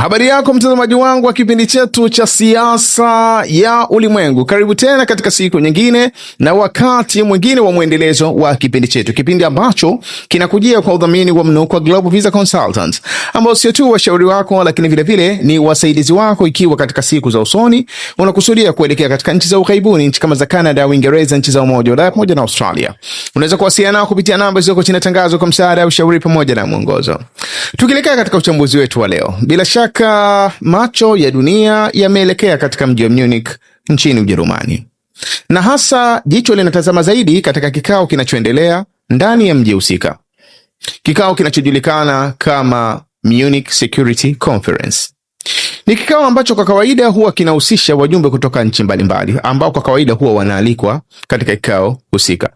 Habari yako mtazamaji wangu wa kipindi chetu cha siasa ya ulimwengu. Karibu tena katika siku nyingine na wakati mwingine wa mwendelezo wa kipindi chetu. Kipindi ambacho kinakujia kwa udhamini wa Mnukwa Global Visa Consultants, ambao sio tu washauri wako lakini vile vile ni wasaidizi wako ikiwa katika siku za usoni unakusudia kuelekea katika nchi za ughaibuni, nchi kama za Canada, Uingereza, nchi za Umoja wa Ulaya pamoja na Australia. Unaweza kuwasiliana nao kupitia namba zilizoko chini ya tangazo kwa msaada, ushauri pamoja na mwongozo. Tukielekea katika uchambuzi wetu wa leo, bila shaka macho ya dunia yameelekea katika mji wa Munich nchini Ujerumani, na hasa jicho linatazama zaidi katika kikao kinachoendelea ndani ya mji husika, kikao kinachojulikana kama Munich Security Conference. Ni kikao ambacho kwa kawaida huwa kinahusisha wajumbe kutoka nchi mbalimbali ambao kwa kawaida huwa wanaalikwa katika kikao husika.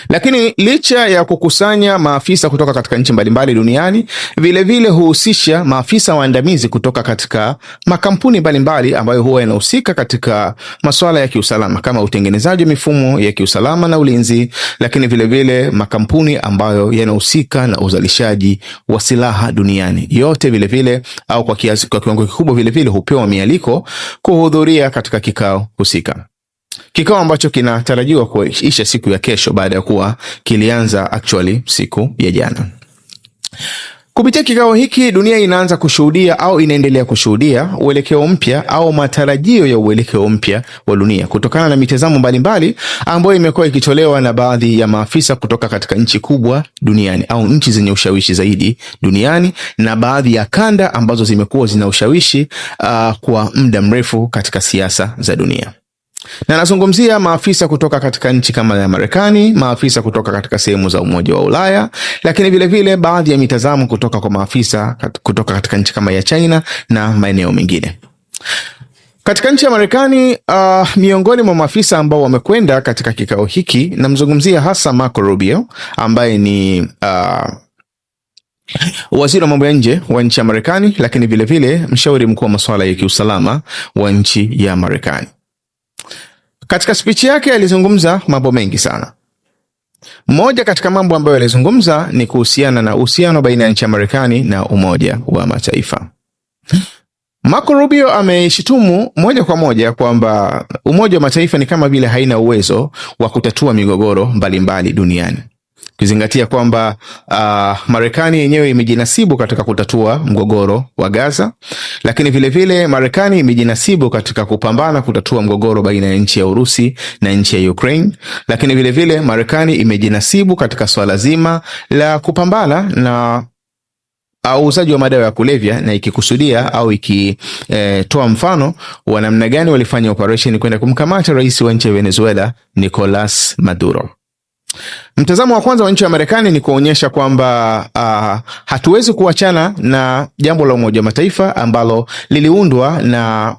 Lakini licha ya kukusanya maafisa kutoka katika nchi mbalimbali duniani, vile vile huhusisha maafisa waandamizi kutoka katika makampuni mbalimbali ambayo huwa yanahusika katika masuala ya kiusalama kama utengenezaji wa mifumo ya kiusalama na ulinzi, lakini vile vile makampuni ambayo yanahusika na uzalishaji wa silaha duniani. Yote vile vile au kwa kiwango kikubwa vile vile hupewa mialiko kuhudhuria katika kikao husika. Kikao ambacho kinatarajiwa kuisha siku ya kesho baada ya kuwa kilianza siku ya jana. Kupitia kikao hiki dunia inaanza kushuhudia au inaendelea kushuhudia uelekeo mpya au matarajio ya uelekeo mpya wa dunia kutokana na mitazamo mbalimbali ambayo imekuwa ikitolewa na baadhi ya maafisa kutoka katika nchi kubwa duniani au nchi zenye ushawishi zaidi duniani, na baadhi ya kanda ambazo zimekuwa zina ushawishi kwa muda mrefu katika siasa za dunia. Na nazungumzia maafisa kutoka katika nchi kama ya Marekani, maafisa kutoka katika sehemu za Umoja wa Ulaya, lakini vile vile baadhi ya mitazamo kutoka kwa maafisa kutoka katika nchi kama ya China na maeneo mengine. Katika nchi ya Marekani, miongoni mwa maafisa ambao wamekwenda katika kikao hiki, namzungumzia hasa Marco Rubio ambaye ni waziri wa mambo ya nje wa nchi ya Marekani, lakini vile vile mshauri mkuu wa masuala ya kiusalama wa nchi ya Marekani. Katika speech yake alizungumza mambo mengi sana. Moja katika mambo ambayo alizungumza ni kuhusiana na uhusiano baina ya nchi ya Marekani na Umoja wa Mataifa. Marco Rubio ameshitumu moja kwa moja kwamba Umoja wa Mataifa ni kama vile haina uwezo wa kutatua migogoro mbalimbali duniani, kizingatia kwamba Marekani yenyewe imejinasibu katika kutatua mgogoro wa Gaza, lakini vile vile Marekani imejinasibu katika kupambana kutatua mgogoro baina ya nchi ya Urusi na nchi ya Ukraine, lakini vile vile Marekani imejinasibu katika swala zima la kupambana na uuzaji wa madawa ya kulevya, na ikikusudia au ikitoa mfano wa namna gani walifanya operation kwenda kumkamata rais wa nchi ya Venezuela Nicolas Maduro. Mtazamo wa kwanza wa nchi ya Marekani ni kuonyesha kwamba hatuwezi kuachana na jambo la Umoja wa Mataifa ambalo liliundwa na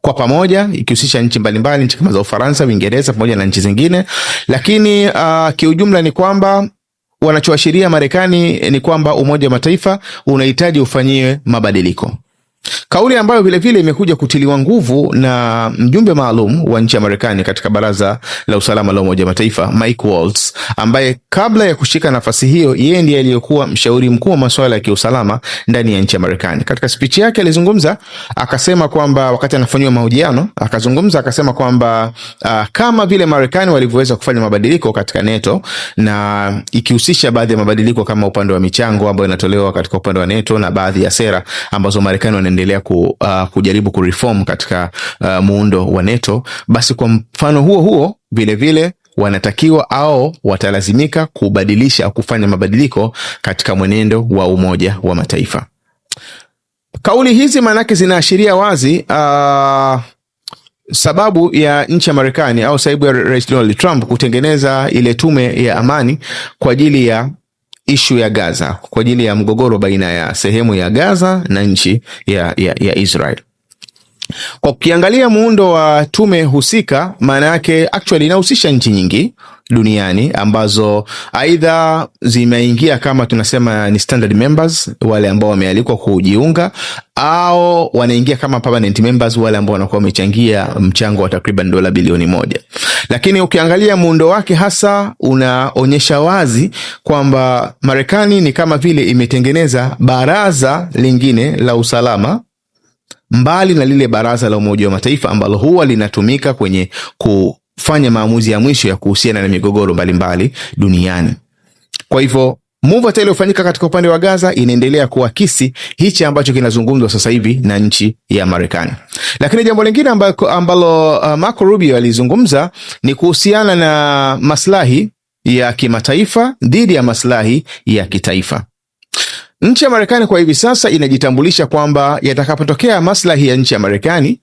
kwa pamoja ikihusisha nchi mbalimbali, nchi kama za Ufaransa, Uingereza pamoja na nchi zingine, lakini kiujumla ni kwamba wanachoashiria Marekani ni kwamba Umoja wa Mataifa unahitaji ufanyiwe mabadiliko. Kauli ambayo vile vile imekuja kutiliwa nguvu na mjumbe maalum wa nchi ya Marekani katika Baraza la Usalama la Umoja wa Mataifa, Mike Waltz, ambaye kabla ya kushika nafasi hiyo yeye ndiye aliyekuwa mshauri mkuu wa masuala ya kiusalama ndani ya nchi ya Marekani. Katika speech yake alizungumza akasema kwamba wakati anafanywa mahojiano akasema kwamba kama vile Marekani walivyoweza kufanya mabadiliko katika NATO, na ikihusisha baadhi ya mabadiliko kama upande wa michango ambayo inatolewa katika upande wa NATO na baadhi ya sera ambazo Marekani wanaendelea kujaribu kureform katika muundo wa NATO, basi kwa mfano huo vile vile wanatakiwa au watalazimika kubadilisha au kufanya mabadiliko katika mwenendo wa Umoja wa Mataifa. Kauli hizi manake zinaashiria wazi sababu ya nchi ya Marekani au sababu ya Rais Donald Trump kutengeneza ile tume ya amani kwa ajili ya issue ya Gaza, kwa ajili ya mgogoro baina ya sehemu ya Gaza na nchi ya Israel. Kwa kukiangalia muundo wa tume husika, maana yake actually inahusisha nchi nyingi duniani ambazo aidha zimeingia kama tunasema ni standard members, wale ambao wamealikwa kujiunga, au wanaingia kama permanent members, wale ambao wanakuwa wamechangia mchango wa takriban dola bilioni 1. Lakini ukiangalia muundo wake hasa unaonyesha wazi kwamba Marekani ni kama vile imetengeneza baraza lingine la usalama mbali na lile baraza la Umoja wa Mataifa ambalo huwa linatumika kwenye kufanya maamuzi ya mwisho ya kuhusiana na migogoro mbalimbali duniani. Kwa hivyo move hata iliyofanyika katika upande wa Gaza inaendelea kuakisi hichi ambacho kinazungumzwa sasa hivi na nchi ya Marekani. Lakini jambo lingine ambalo Marco Rubio alizungumza ni kuhusiana na maslahi ya kimataifa dhidi ya maslahi ya kitaifa. Nchi ya Marekani kwa hivi sasa inajitambulisha kwamba yatakapotokea maslahi ya nchi ya Marekani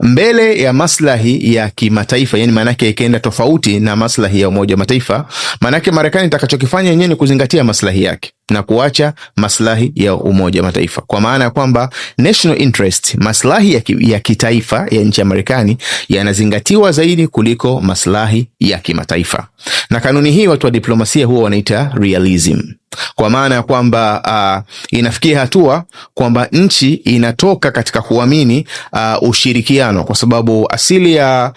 mbele ya maslahi ya kimataifa, yani manake ikaenda tofauti na maslahi ya Umoja wa Mataifa, manake Marekani itakachokifanya yenyewe ni kuzingatia maslahi yake na kuacha maslahi ya Umoja wa Mataifa. Kwa maana ya kwamba national interest, maslahi ya kitaifa ya nchi ya Marekani yanazingatiwa zaidi kuliko maslahi ya kimataifa. Na kanuni hii watu wa diplomasia huwa wanaita realism. Kwa maana ya kwamba inafikia hatua kwamba nchi inatoka katika kuamini ushirikiano, kwa sababu asili ya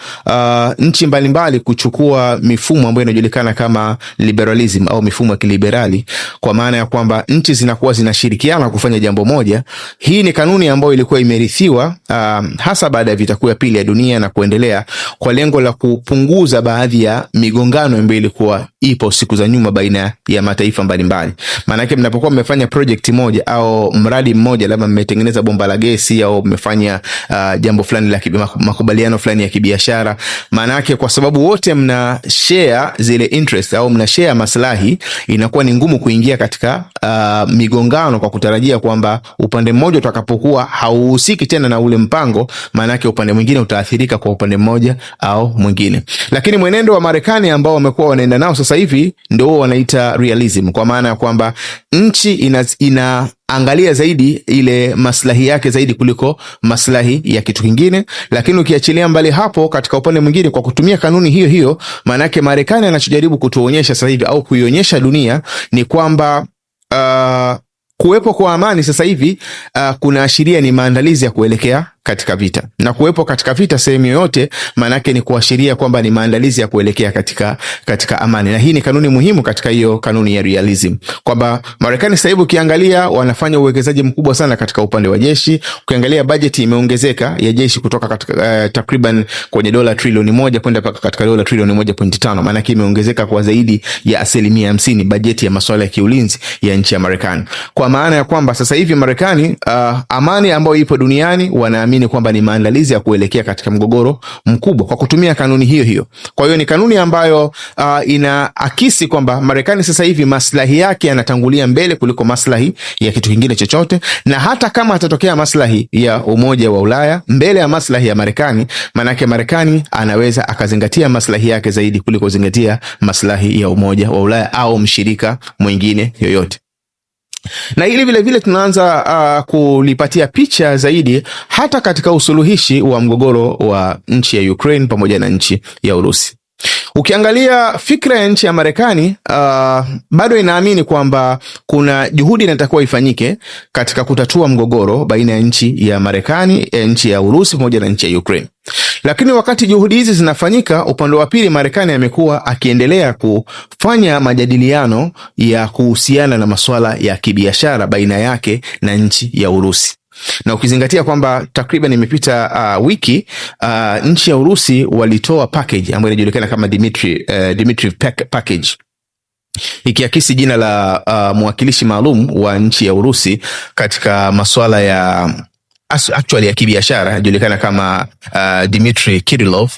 nchi mbalimbali kuchukua mifumo ambayo inajulikana kama liberalism au mifumo ya kiliberali, kwa maana ya kwamba nchi zinakuwa zinashirikiana kufanya jambo moja. Hii ni kanuni ambayo ilikuwa imerithiwa hasa baada ya vita kuu ya pili ya dunia na kuendelea, kwa lengo la kupunguza baadhi ya migongano ambayo ilikuwa ipo siku za nyuma baina ya mataifa mbalimbali. Maana yake mnapokuwa mmefanya project moja au mradi mmoja, labda mmetengeneza bomba la gesi au mmefanya jambo fulani la makubaliano fulani ya kibiashara, maana yake kwa sababu wote mna share zile interest au mna share maslahi, inakuwa ni ngumu kuingia katika migongano kwa kutarajia kwamba upande mmoja utakapokuwa hauhusiki tena na ule mpango, maana yake upande mwingine utaathirika kwa upande mmoja au mwingine. Lakini mwenendo wa Marekani ambao wamekuwa wanaenda nao sasa hivi ndio wanaita realism, kwa maana ya kwamba nchi inaangalia zaidi ile maslahi yake zaidi kuliko maslahi ya kitu kingine. Lakini ukiachilia mbali hapo, katika upande mwingine, kwa kutumia kanuni hiyo hiyo, maana yake Marekani anachojaribu kutuonyesha sasa hivi au kuionyesha dunia ni kwamba kuwepo kwa amani sasa hivi kuna ashiria ni maandalizi ya kuelekea katika vita, na kuwepo katika vita sehemu yoyote manake ni kuashiria kwamba ni maandalizi ya kuelekea katika amani. Na hii ni kanuni muhimu katika hiyo kanuni ya realism, kwamba Marekani sasa hivi ukiangalia wanafanya uwekezaji mkubwa sana katika upande wa jeshi. Ukiangalia bajeti imeongezeka ya jeshi kutoka katika takriban kwenye dola trilioni 1 kwenda katika dola trilioni 1.5, maana yake imeongezeka kwa zaidi ya 50% bajeti ya masuala ya kiulinzi ya nchi ya Marekani. Kwa maana ya kwamba sasa hivi Marekani amani ambayo ipo duniani wanaamini kwamba ni maandalizi ya kuelekea katika mgogoro mkubwa kwa kutumia kanuni hiyo hiyo. Kwa hiyo ni kanuni ambayo inaakisi kwamba Marekani sasa hivi maslahi yake yanatangulia mbele kuliko maslahi ya kitu kingine chochote, na hata kama atatokea maslahi ya Umoja wa Ulaya mbele ya maslahi ya Marekani, manake Marekani anaweza akazingatia maslahi yake zaidi kuliko kuzingatia maslahi ya Umoja wa Ulaya au mshirika mwingine yoyote. Na hili vile vile tunaanza kulipatia picha zaidi hata katika usuluhishi wa mgogoro wa nchi ya Ukraine pamoja na nchi ya Urusi. Ukiangalia fikra ya nchi ya Marekani bado inaamini kwamba kuna juhudi inatakiwa ifanyike katika kutatua mgogoro baina ya nchi ya Marekani, nchi ya Urusi pamoja na nchi ya Ukraine. Lakini wakati juhudi hizi zinafanyika, upande wa pili Marekani amekuwa akiendelea kufanya majadiliano ya kuhusiana na masuala ya kibiashara baina yake na nchi ya Urusi. Na ukizingatia kwamba takriban imepita wiki, nchi ya Urusi walitoa package ambayo inajulikana kama Dmitriev package, ikiakisi jina la mwakilishi maalum wa nchi ya Urusi katika masuala ya actually ya kibiashara, inajulikana kama Dmitry Kirillov,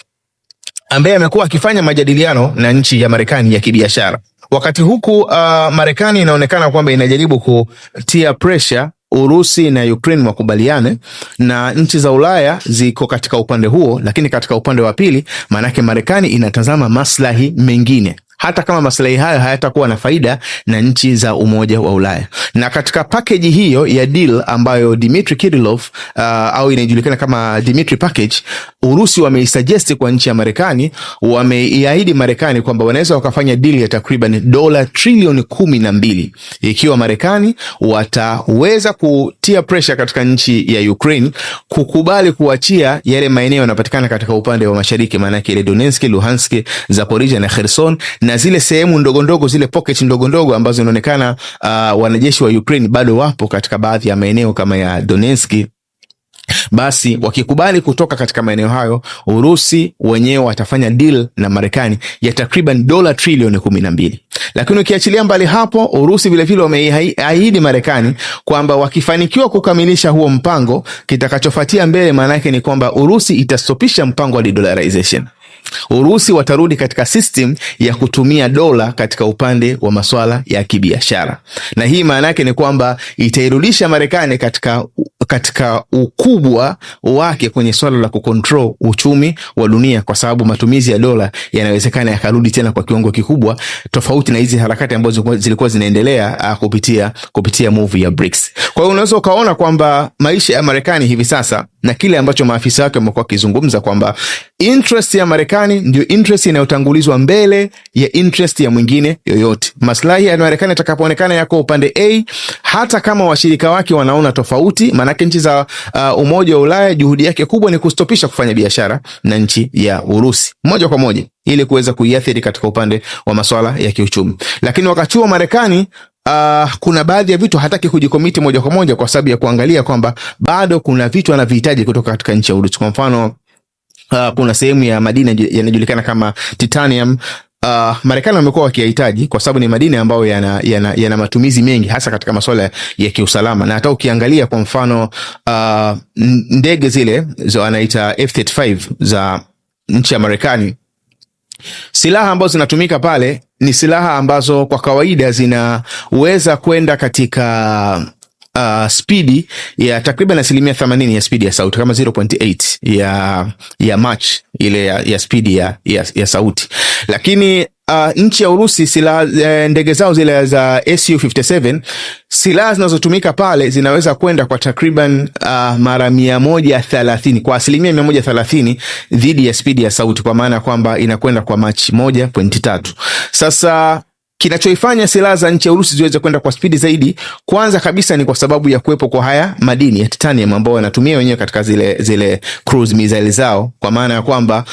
ambaye amekuwa akifanya majadiliano na nchi ya Marekani ya kibiashara. Wakati huku Marekani inaonekana kwamba inajaribu kutia pressure Urusi na Ukraine wakubaliane, na nchi za Ulaya ziko katika upande huo. Lakini katika upande wa pili, manake Marekani inatazama maslahi mengine hata kama maslahi hayo hayatakuwa na faida na nchi za Umoja wa Ulaya. Na katika package hiyo ya deal ambayo Dmitry Kirillov au inajulikana kama Dmitry package, Urusi wameisuggest kwa nchi ya Marekani, wameiahidi Marekani kwamba wanaweza wakafanya deal ya takriban dola trilioni 12 ikiwa Marekani wataweza kutia pressure katika nchi ya Ukraine kukubali kuachia yale maeneo yanapatikana katika upande wa mashariki, maana yake ile Donetsk, Luhansk, Zaporizhia na Kherson, na zile sehemu ndogondogo, zile pockets ndogondogo ambazo inaonekana wanajeshi wa Ukraine bado wapo katika baadhi ya maeneo kama ya Donetsk. Basi wakikubali kutoka katika maeneo hayo, Urusi wenyewe watafanya deal na Marekani ya takriban dola trilioni 12. Lakini ukiachilia mbali hapo, Urusi vile vile wameahidi Marekani kwamba wakifanikiwa kukamilisha huo mpango, kitakachofuatia mbele maana yake ni kwamba Urusi itastopisha mpango wa de-dollarization. Urusi watarudi katika system ya kutumia dola katika upande wa masuala ya kibiashara. Na hii maana yake ni kwamba itairudisha Marekani katika ukubwa wake kwenye swala la kucontrol uchumi wa dunia, kwa sababu matumizi ya dola yanawezekana yakarudi tena kwa kiwango kikubwa, tofauti na hizi harakati ambazo zilikuwa zinaendelea kupitia move ya BRICS. Kwa hiyo unaweza ukaona kwamba maisha ya Marekani hivi sasa na kile ambacho maafisa wake wamekuwa kizungumza kwamba interest ya Marekani ndio interest inayotangulizwa mbele ya interest ya mwingine yoyote. Maslahi ya Marekani yatakapoonekana yako upande A, hata kama washirika wake wanaona tofauti, manake nchi za Umoja wa Ulaya juhudi yake kubwa ni kustopisha kufanya biashara na nchi ya Urusi moja kwa moja ili kuweza kuiathiri katika upande wa masuala ya kiuchumi. Lakini wakati wa Marekani kuna baadhi ya vitu hataki kujikomiti moja kwa moja kwa sababu ya kuangalia kwamba bado kuna vitu anavihitaji kutoka katika nchi ya Urusi. Kwa mfano kuna sehemu ya madini yanajulikana kama titanium. Marekani wamekuwa wakihitaji kwa sababu ni madini ambayo yana matumizi mengi hasa katika masuala ya kiusalama. Na hata ukiangalia kwa mfano ndege zile wanaita F-35 za nchi ya Marekani, silaha ambazo zinatumika pale ni silaha ambazo kwa kawaida zinaweza kwenda katika speedi ya takriban 80% ya speedi ya sauti, kama 0.8 ya Mach ile ya speedi ya sauti. Lakini nchi ya Urusi ndege zao zile za Su-57, silaha zinazotumika pale zinaweza kwenda kwa takriban mara 130, kwa asilimia 130 dhidi ya speedi ya sauti, kwa maana kwamba inakwenda kwa Mach 1.3. Sasa kinachoifanya silaha za nchi ya Urusi ziweze kwenda kwa spidi zaidi, kwanza kabisa ni kwa sababu ya kuwepo kwa haya madini ya titanium ambao wanatumia wenyewe katika zile cruise missile zao, kwa maana ya kwamba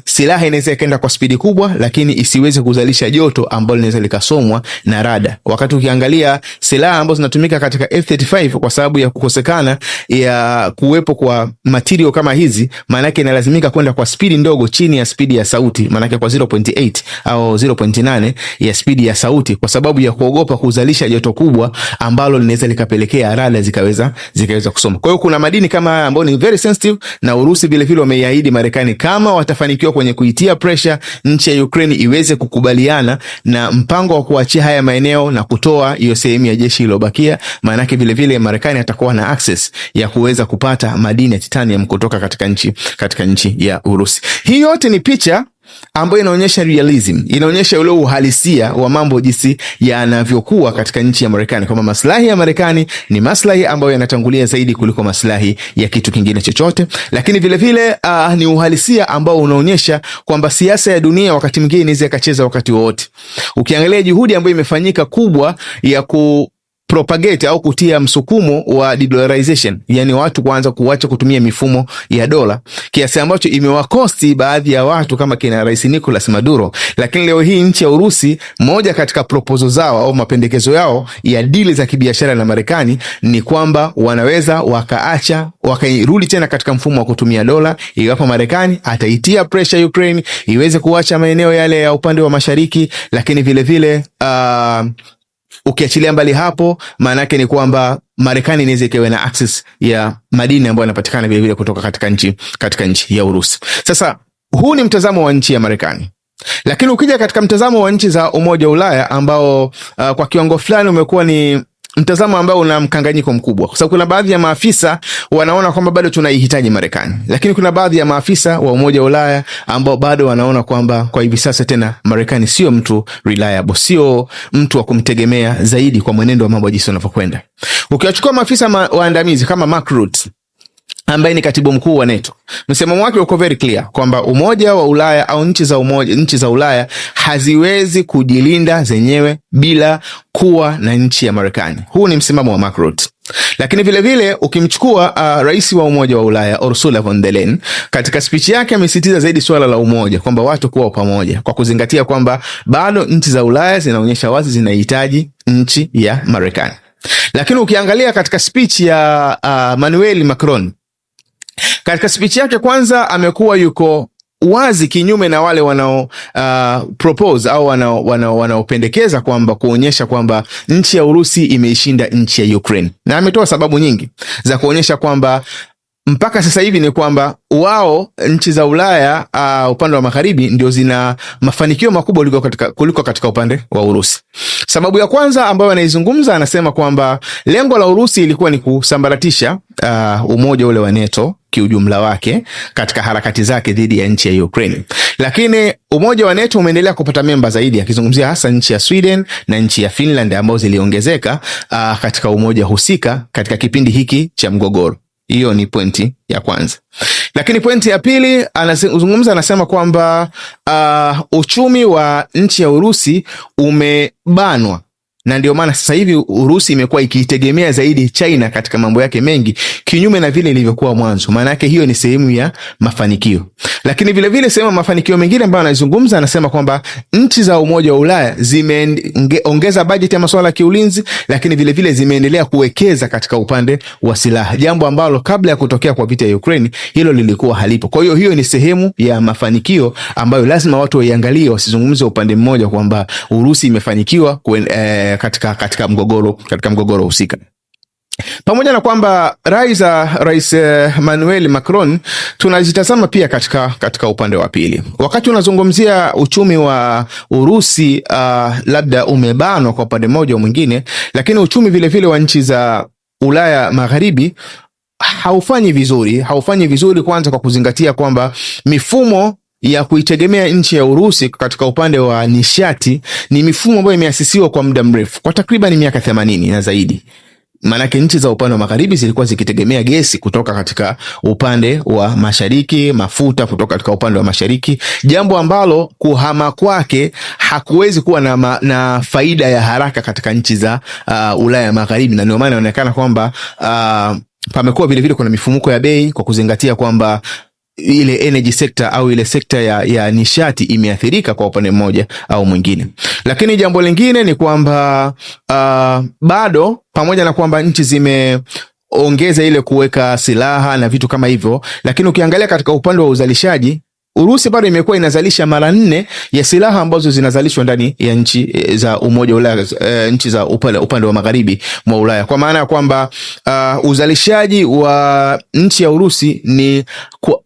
silaha inaweza kwenda kwa spidi kubwa lakini isiweze kuzalisha joto ambalo linaweza likasomwa na rada. Wakati ukiangalia silaha ambazo zinatumika katika F-35, kwa sababu ya kukosekana ya kuwepo kwa material kama hizi, maana yake inalazimika kwenda kwa spidi ndogo chini ya spidi ya sauti, maana yake kwa 0.8 au 0.8 ya spidi ya sauti, kwa sababu ya kuogopa kuzalisha joto kubwa ambalo linaweza likapelekea rada zikaweza kusoma. Kwa hiyo kuna madini kama haya ambayo ni very sensitive, na Urusi vile vile wameiahidi Marekani kama watafanikiwa kwenye kuitia pressure nchi ya Ukraine iweze kukubaliana na mpango wa kuachia haya maeneo na kutoa hiyo sehemu ya jeshi iliyobakia, maana yake vile vile Marekani atakuwa na access ya kuweza kupata madini ya titanium kutoka katika nchi ya Urusi. Hii yote ni picha ambayo inaonyesha realism, inaonyesha ule uhalisia wa mambo jinsi yanavyokuwa katika nchi ya Marekani, kwamba maslahi ya Marekani ni maslahi ambayo yanatangulia zaidi kuliko maslahi ya kitu kingine chochote. Lakini vile vile ni uhalisia ambao unaonyesha kwamba siasa ya dunia wakati mwingine inaweza ikacheza wakati wote. Ukiangalia juhudi ambayo imefanyika kubwa ya propagate au kutia msukumo wa de-dollarization, yani watu kuanza kuacha kutumia mifumo ya dola, kiasi ambacho imewakosti baadhi ya watu kama kina Rais Nicolas Maduro. Lakini leo hii nchi ya Urusi, moja katika proposal zao au mapendekezo yao ya deal za kibiashara na Marekani ni kwamba wanaweza wakairudi tena katika mfumo wa kutumia dola iwapo Marekani ataitia pressure Ukraine iweze kuacha maeneo yale ya upande wa mashariki. Lakini vile vile ukiachilia mbali hapo, maana yake ni kwamba Marekani inaweza ikawa na access ya madini ambayo yanapatikana vile vile kutoka katika nchi ya Urusi. Sasa huu ni mtazamo wa nchi ya Marekani. Lakini ukija katika mtazamo wa nchi za Umoja wa Ulaya ambao kwa kiwango fulani umekuwa ni mtazamo ambao una mkanganyiko mkubwa, kwa sababu kuna baadhi ya maafisa wanaona kwamba bado tunaihitaji Marekani, lakini kuna baadhi ya maafisa wa Umoja wa Ulaya ambao bado wanaona kwamba kwa hivi sasa tena Marekani sio mtu reliable, sio mtu wa kumtegemea zaidi kwa mwenendo wa mambo jinsi yanavyokwenda. Ukiwachukua maafisa waandamizi kama Mark Rutte ambaye ni katibu mkuu wa NATO, msimamo wake uko very clear kwamba Umoja wa Ulaya au nchi za Ulaya haziwezi kujilinda zenyewe bila kuwa na nchi ya Marekani. Huu ni msimamo wa Mark Rutte. Lakini vile vile ukimchukua rais wa Umoja wa Ulaya Ursula von der Leyen, katika speech yake amesisitiza zaidi swala la umoja, kwamba watu kuwa pamoja, kwa kuzingatia kwamba bado nchi za Ulaya zinaonyesha wazi zinahitaji nchi ya Marekani. Lakini ukiangalia katika speech ya Emmanuel Macron, katika speech yake kwanza amekuwa yuko wazi kinyume na wale wanao propose au wanaopendekeza kwamba kuonyesha kwamba nchi ya Urusi imeishinda nchi ya Ukraine, na ametoa sababu nyingi za kuonyesha kwamba mpaka sasa hivi ni kwamba wao nchi za Ulaya upande wa magharibi ndio zina mafanikio makubwa kuliko katika upande wa Urusi. Sababu ya kwanza ambayo anaizungumza, anasema kwamba lengo la Urusi ilikuwa ni kusambaratisha umoja ule wa NATO kiujumla wake katika harakati zake dhidi ya nchi ya Ukraine. Lakini umoja wa NATO umeendelea kupata memba zaidi, akizungumzia hasa nchi ya Sweden na nchi ya Finland ambazo ziliongezeka katika umoja husika katika kipindi hiki cha mgogoro. Hiyo ni pointi ya kwanza. Lakini pointi ya pili anasema kwamba uchumi wa nchi ya Urusi umebanwa, na ndio maana sasa hivi Urusi imekuwa ikitegemea zaidi China katika mambo yake mengi, kinyume na vile ilivyokuwa mwanzo. Maana yake hiyo ni sehemu ya mafanikio. Lakini vile vile sehemu ya mafanikio mengine ambayo anazungumza, anasema kwamba nchi za Umoja wa Ulaya zimeongeza bajeti ya masuala ya kiulinzi, lakini vile vile zimeendelea kuwekeza katika upande wa silaha, jambo ambalo kabla ya kutokea kwa vita ya Ukraine hilo lilikuwa halipo. Kwa hiyo hiyo ni sehemu ya mafanikio ambayo lazima watu waiangalie, wasizungumze upande mmoja kwamba Urusi imefanikiwa katika mgogoro husika. Pamoja na kwamba Rais Emmanuel Macron tunazitazama pia katika upande wa pili. Wakati unazungumzia uchumi wa Urusi labda umebanwa kwa upande mmoja au mwingine, lakini uchumi vile vile wa nchi za Ulaya Magharibi haufanyi vizuri kwanza kwa kuzingatia kwamba mifumo ya kuitegemea nchi ya Urusi katika upande wa nishati ni mifumo ambayo imeasisiwa kwa muda mrefu, kwa takriban miaka 80 na zaidi. Manake nchi za upande wa magharibi zilikuwa zikitegemea gesi kutoka katika upande wa mashariki, mafuta kutoka katika upande wa mashariki, jambo ambalo kuhama kwake hakuwezi kuwa na faida ya haraka katika nchi za Ulaya Magharibi, na ndio maana inaonekana kwamba pamekuwa vile vile kuna mifumuko ya bei, kwa kuzingatia kwamba ile energy sector au ile sekta ya nishati imeathirika kwa upande mmoja au mwingine. Lakini jambo lingine ni kwamba bado pamoja na kwamba nchi zimeongeza ile kuweka silaha na vitu kama hivyo, lakini ukiangalia katika upande wa uzalishaji, Urusi bado imekuwa inazalisha mara 4 ya silaha ambazo zinazalishwa ndani ya nchi za Umoja wa Ulaya, nchi za upande wa magharibi mwa Ulaya. Kwa maana ya kwamba uzalishaji wa nchi ya Urusi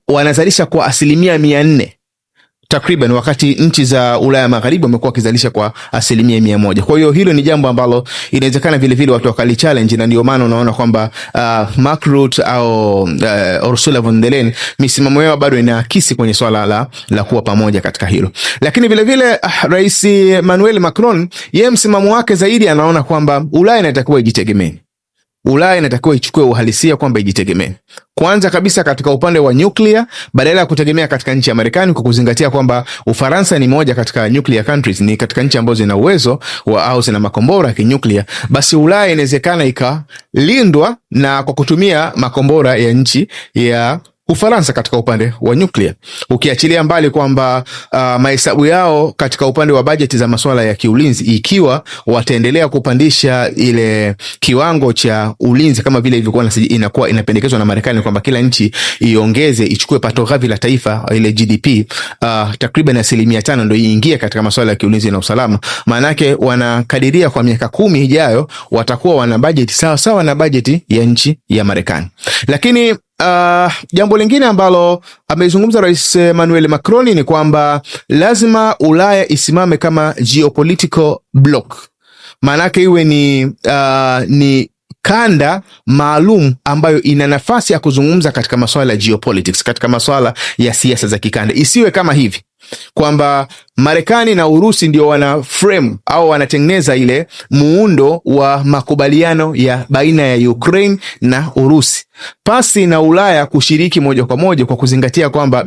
wanazalisha kwa 400% takriban, wakati nchi za Ulaya Magharibi wamekuwa wakizalisha kwa 100%. Kwa hiyo hilo ni jambo ambalo inawezekana vile vile watu wakali challenge, na ndio maana unaona kwamba Mark Rutte au Ursula von der Leyen misimamo yao bado inaakisi kwenye swala la kuwa pamoja katika hilo. Lakini vile vile Rais Emmanuel Macron, yeye msimamo wake zaidi anaona kwamba Ulaya inatakiwa ijitegemee. Ulaya inatakiwa ichukue uhalisia kwamba ijitegemee. Kwanza kabisa katika upande wa nuclear, badala ya kutegemea katika nchi ya Marekani, kwa kuzingatia kwamba Ufaransa ni moja katika nuclear countries, ni katika nchi ambazo zina uwezo au zina makombora ya kinuclear, basi Ulaya inawezekana ikalindwa na kwa kutumia makombora ya nchi ya Ufaransa katika upande wa nuclear. Ukiachilia mbali kwamba mahesabu yao katika upande wa bajeti za masuala ya kiulinzi, ikiwa wataendelea kupandisha ile kiwango cha ulinzi kama vile ilivyokuwa inakuwa inapendekezwa na Marekani kwamba kila nchi ichukue pato ghafi la taifa ile GDP takriban 5% ndio iingie katika masuala ya kiulinzi na usalama, maana yake wanakadiria kwa miaka 10 ijayo watakuwa wana bajeti sawa na bajeti ya nchi ya Marekani. Lakini jambo lingine ambalo amezungumza Rais Emmanuel Macron ni kwamba lazima Ulaya isimame kama geopolitical block. maanake iwe ni kanda maalum ambayo ina nafasi ya kuzungumza katika masuala ya geopolitics, katika masuala ya siasa za kikanda. Isiwe kama hivi kwamba Marekani na Urusi ndio wana frame au wanatengeneza ile muundo wa makubaliano ya baina ya Ukraine na Urusi, pasi na Ulaya kushiriki moja kwa moja, kwa kuzingatia kwamba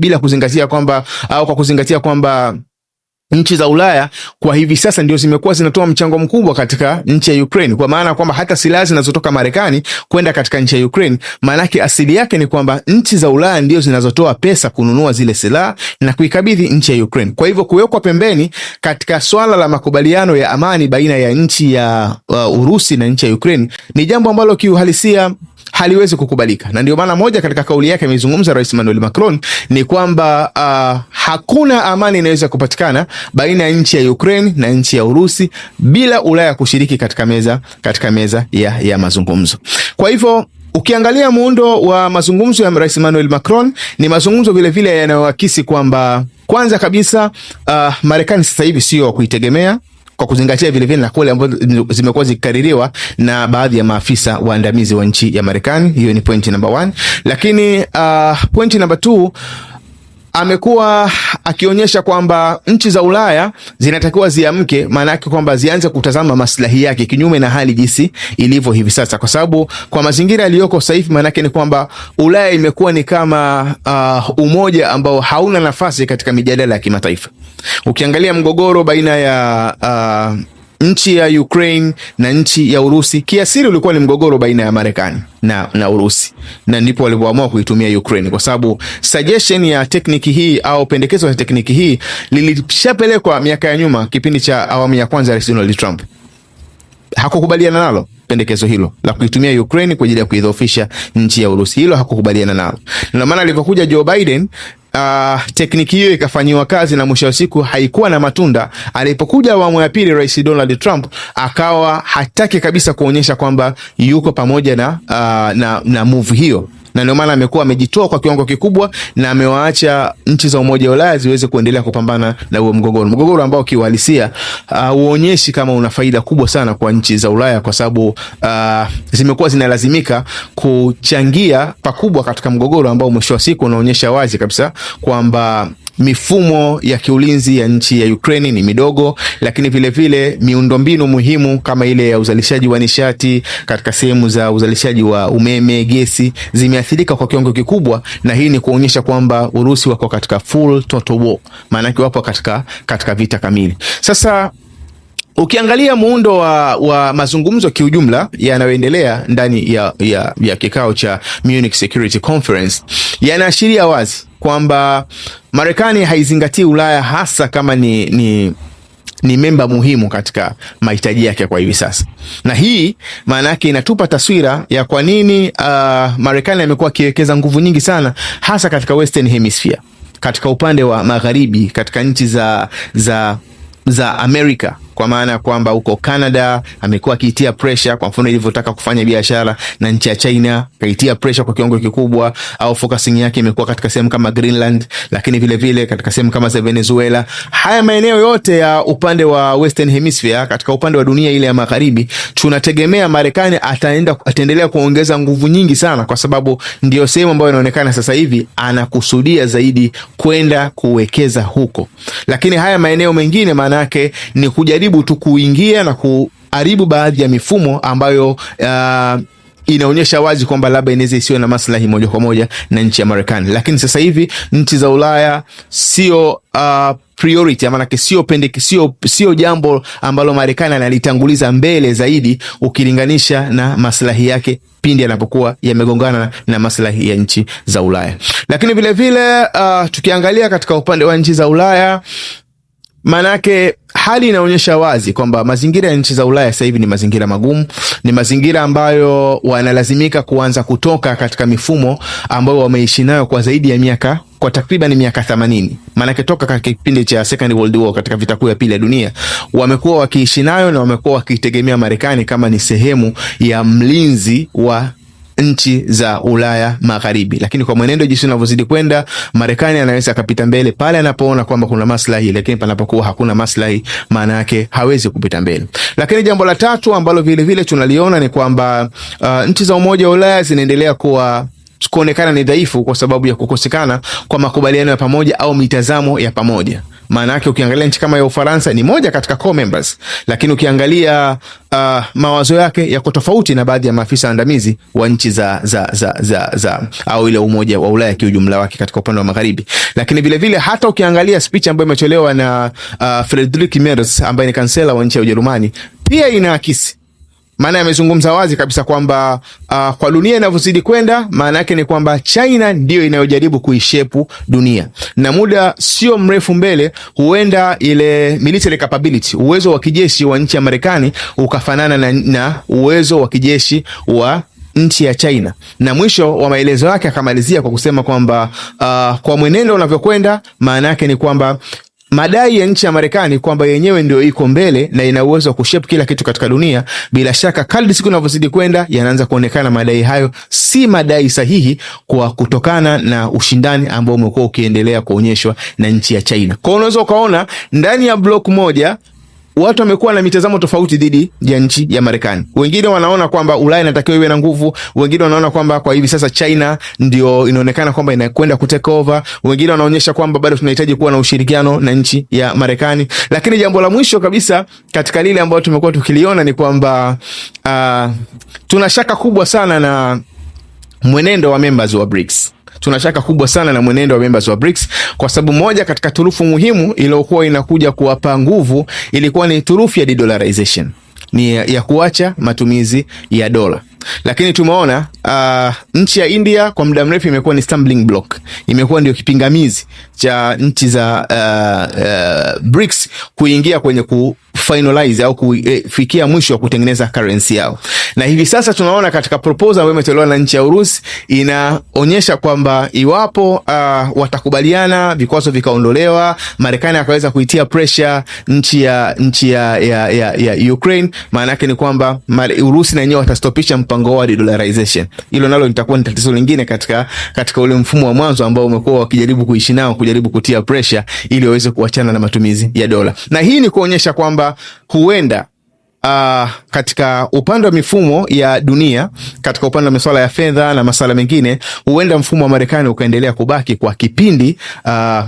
nchi za Ulaya kwa hivi sasa ndio zimekuwa zinatoa mchango mkubwa katika nchi ya Ukraine, kwa maana kwamba hata silaha zinazotoka Marekani kwenda katika nchi ya Ukraine, maana yake asili yake ni kwamba nchi za Ulaya ndio zinazotoa pesa kununua zile silaha na kuikabidhi nchi ya Ukraine. Kwa hivyo kuwekwa pembeni katika swala la makubaliano ya amani baina ya nchi ya Urusi na nchi ya Ukraine ni jambo ambalo kiuhalisia haliwezi kukubalika. Na ndio maana moja katika kauli yake amezungumza Rais Emmanuel Macron ni kwamba hakuna amani inaweza kupatikana baina ya nchi ya Ukraine na nchi ya Urusi bila Ulaya kushiriki katika meza ya mazungumzo. Kwa hivyo ukiangalia muundo wa mazungumzo ya Rais Emmanuel Macron ni mazungumzo vile vile yanayoakisi kwamba kwanza kabisa Marekani sasa hivi sio kuitegemea, kwa kuzingatia vile vile na kule ambazo zimekuwa zikikaririwa na baadhi ya maafisa waandamizi wa nchi ya Marekani. Hiyo ni point number 1. Lakini point number 2, amekuwa akionyesha kwamba nchi za Ulaya zinatakiwa ziamke, maana yake kwamba zianze kutazama maslahi yake kinyume na hali jinsi ilivyo hivi sasa, kwa sababu kwa mazingira yaliyoko sasa hivi maana yake ni kwamba Ulaya imekuwa ni kama umoja ambao hauna nafasi katika mijadala ya kimataifa. Ukiangalia mgogoro baina ya nchi ya Ukraine na nchi ya Urusi, kiasili ulikuwa ni mgogoro baina ya Marekani na Urusi, na ndipo walipoamua kuitumia Ukraine, kwa sababu suggestion ya tekniki hii au pendekezo la tekniki hii lilishapelekwa miaka ya nyuma, kipindi cha awamu ya kwanza ya Rais Donald Trump. Hakukubaliana nalo pendekezo hilo la kuitumia Ukraine kwa ajili ya kuidhoofisha nchi ya Urusi. Hilo hakukubaliana nalo. Ndio maana alipokuja Joe Biden, tekniki hiyo ikafanyiwa kazi na mwisho wa siku haikuwa na matunda. Alipokuja awamu ya pili, Rais Donald Trump akawa hataki kabisa kuonyesha kwamba yuko pamoja na move hiyo, na ndio maana amekuwa amejitoa kwa kiwango kikubwa na amewaacha nchi za Umoja wa Ulaya ziweze kuendelea kupambana na huo mgogoro ambao kiuhalisia uonyeshi kama una faida kubwa sana kwa nchi za Ulaya, kwa sababu zimekuwa zinalazimika kuchangia pakubwa katika mgogoro ambao mwisho wa siku unaonyesha wazi kabisa kwamba mifumo ya kiulinzi ya nchi ya Ukraine ni midogo, lakini vile vile miundombinu muhimu kama ile ya uzalishaji wa nishati katika sehemu za uzalishaji wa umeme, gesi zimeathirika kwa kiwango kikubwa, na hii ni kuonyesha kwamba Urusi wako katika full total war, maana yake wapo katika vita kamili. Sasa ukiangalia muundo wa mazungumzo kiujumla yanayoendelea ndani ya kikao cha Munich Security Conference yanaashiria wazi kwamba Marekani haizingatii Ulaya hasa kama ni memba muhimu katika mahitaji yake kwa hivi sasa. Na hii maana yake inatupa taswira ya kwa nini Marekani amekuwa akiwekeza nguvu nyingi sana hasa katika Western Hemisphere, katika upande wa magharibi, katika nchi za Amerika, kwa maana ya kwamba huko Canada amekuwa akiitia pressure, kwa mfano ilivyotaka kufanya biashara na nchi ya China, kaitia pressure kwa kiwango kikubwa, au focusing yake imekuwa katika sehemu kama Greenland, lakini vile vile katika sehemu kama za Venezuela. Haya maeneo yote ya upande wa Western Hemisphere, katika upande wa dunia ile ya magharibi, tunategemea Marekani ataendelea kuongeza nguvu nyingi sana, kwa sababu ndio sehemu ambayo inaonekana sasa hivi anakusudia zaidi kwenda kuwekeza huko. Lakini haya maeneo mengine maana yake ni kujaribu tu kuingia na kuharibu baadhi ya mifumo ambayo inaonyesha wazi kwamba labda inaweza isiwe na maslahi moja kwa moja na nchi ya Marekani. Lakini sasa hivi nchi za Ulaya sio priority, maana yake sio jambo ambalo Marekani analitanguliza mbele zaidi ukilinganisha na maslahi yake pindi yanapokuwa yamegongana na maslahi ya nchi za Ulaya. Lakini vile vile tukiangalia katika upande wa nchi za Ulaya, manake hali inaonyesha wazi kwamba mazingira ya nchi za Ulaya sasa hivi ni mazingira magumu, ni mazingira ambayo wanalazimika kuanza kutoka katika mifumo ambayo wameishi nayo kwa zaidi ya kwa takriban miaka 80. Manake toka katika kipindi cha Second World War, katika vita kuu ya pili ya dunia, wamekuwa wakiishi nayo na wamekuwa wakitegemea Marekani kama ni sehemu ya mlinzi wa nchi za Ulaya Magharibi. Lakini kwa mwenendo jinsi unavyozidi kwenda, Marekani anaweza akapita mbele pale anapoona kwamba kuna maslahi, lakini panapokuwa hakuna maslahi, maana yake hawezi kupita mbele. Lakini jambo la tatu ambalo vile vile tunaliona ni kwamba nchi za Umoja wa Ulaya zinaendelea kuonekana ni dhaifu kwa sababu ya kukosekana kwa makubaliano ya pamoja au mitazamo ya pamoja. Maana yake ukiangalia nchi kama ya Ufaransa ni moja katika core members, lakini ukiangalia mawazo yake yako tofauti na baadhi ya maafisa andamizi wa nchi za au ile Umoja wa Ulaya kiujumla wake katika upande wa magharibi. Lakini vile vile hata ukiangalia speech ambayo imetolewa na Friedrich Merz ambaye ni kansela wa nchi ya Ujerumani, pia inaakisi. Maana amezungumza wazi kabisa kwamba kwa dunia inavyozidi kwenda, maana yake ni kwamba China ndio inayojaribu kuishepu dunia, na muda sio mrefu mbele huenda ile military capability, uwezo wa kijeshi wa nchi ya Marekani ukafanana na uwezo wa kijeshi wa nchi ya China. Na mwisho wa maelezo yake akamalizia kwa kusema kwamba kwa mwenendo unavyokwenda, maana yake ni kwamba madai ya nchi ya Marekani kwamba yenyewe ndio iko mbele na ina uwezo wa kushape kila kitu katika dunia, bila shaka kadri siku inavyozidi kwenda yanaanza kuonekana madai hayo si madai sahihi, kwa kutokana na ushindani ambao umekuwa ukiendelea kuonyeshwa na nchi ya China. Kwa unaweza ukaona ndani ya block moja watu wamekuwa na mitazamo tofauti dhidi ya nchi ya Marekani. Wengine wanaona kwamba Ulaya inatakiwa iwe na nguvu, wengine wanaona kwamba kwa hivi sasa China ndio inaonekana kwamba inakwenda kutake over, wengine wanaonyesha kwamba bado tunahitaji kuwa na ushirikiano na nchi ya Marekani. Lakini jambo la mwisho kabisa katika lile ambalo tumekuwa tukiliona ni kwamba tuna shaka kubwa sana na mwenendo wa members wa BRICS. Tuna shaka kubwa sana na mwenendo wa members wa BRICS kwa sababu moja katika turufu muhimu iliyokuwa inakuja kuwapa nguvu ilikuwa ni turufu ya de-dollarization, ni ya kuacha matumizi ya dola. Lakini tumeona nchi ya India kwa muda mrefu imekuwa ni stumbling block, imekuwa ndio kipingamizi cha nchi za BRICS kuingia kwenye finalize au kufikia mwisho wa kutengeneza currency yao. Na hivi sasa tunaona katika proposal ambayo imetolewa na nchi ya Urusi inaonyesha kwamba iwapo watakubaliana, vikwazo vikaondolewa, Marekani akaweza kuitia pressure nchi ya Ukraine, maana yake ni kwamba Urusi na yenyewe watastopisha mpango wa de-dollarization. Hilo nalo litakuwa ni tatizo lingine katika ule mfumo wa mwanzo ambao umekuwa wakijaribu kuishi nao, kujaribu kutia pressure ili waweze kuachana na matumizi ya dola. Na hii ni kuonyesha kwamba huenda katika upande wa mifumo ya dunia, katika upande wa masuala ya fedha na masuala mengine, huenda mfumo wa Marekani ukaendelea kubaki kwa kipindi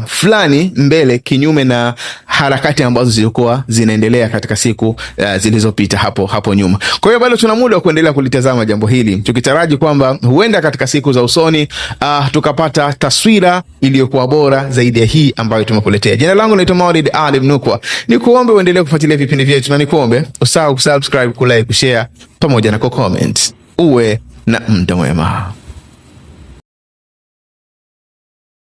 fulani mbele, kinyume na harakati ambazo zilikuwa zinaendelea katika siku zilizopita hapo nyuma. Kwa hiyo bado tuna muda wa kuendelea kulitazama jambo hili, tukitaraji kwamba huenda katika siku za usoni tukapata taswira iliyokuwa bora zaidi ya hii ambayo tumekuletea. Jina langu naitwa Maulid Ali Mnukwa. Nikuombe uendelee kufuatilia vipindi vyetu, na nikuombe usahau kusubscribe, kulike, kushare pamoja na kucomment. Uwe na muda mwema.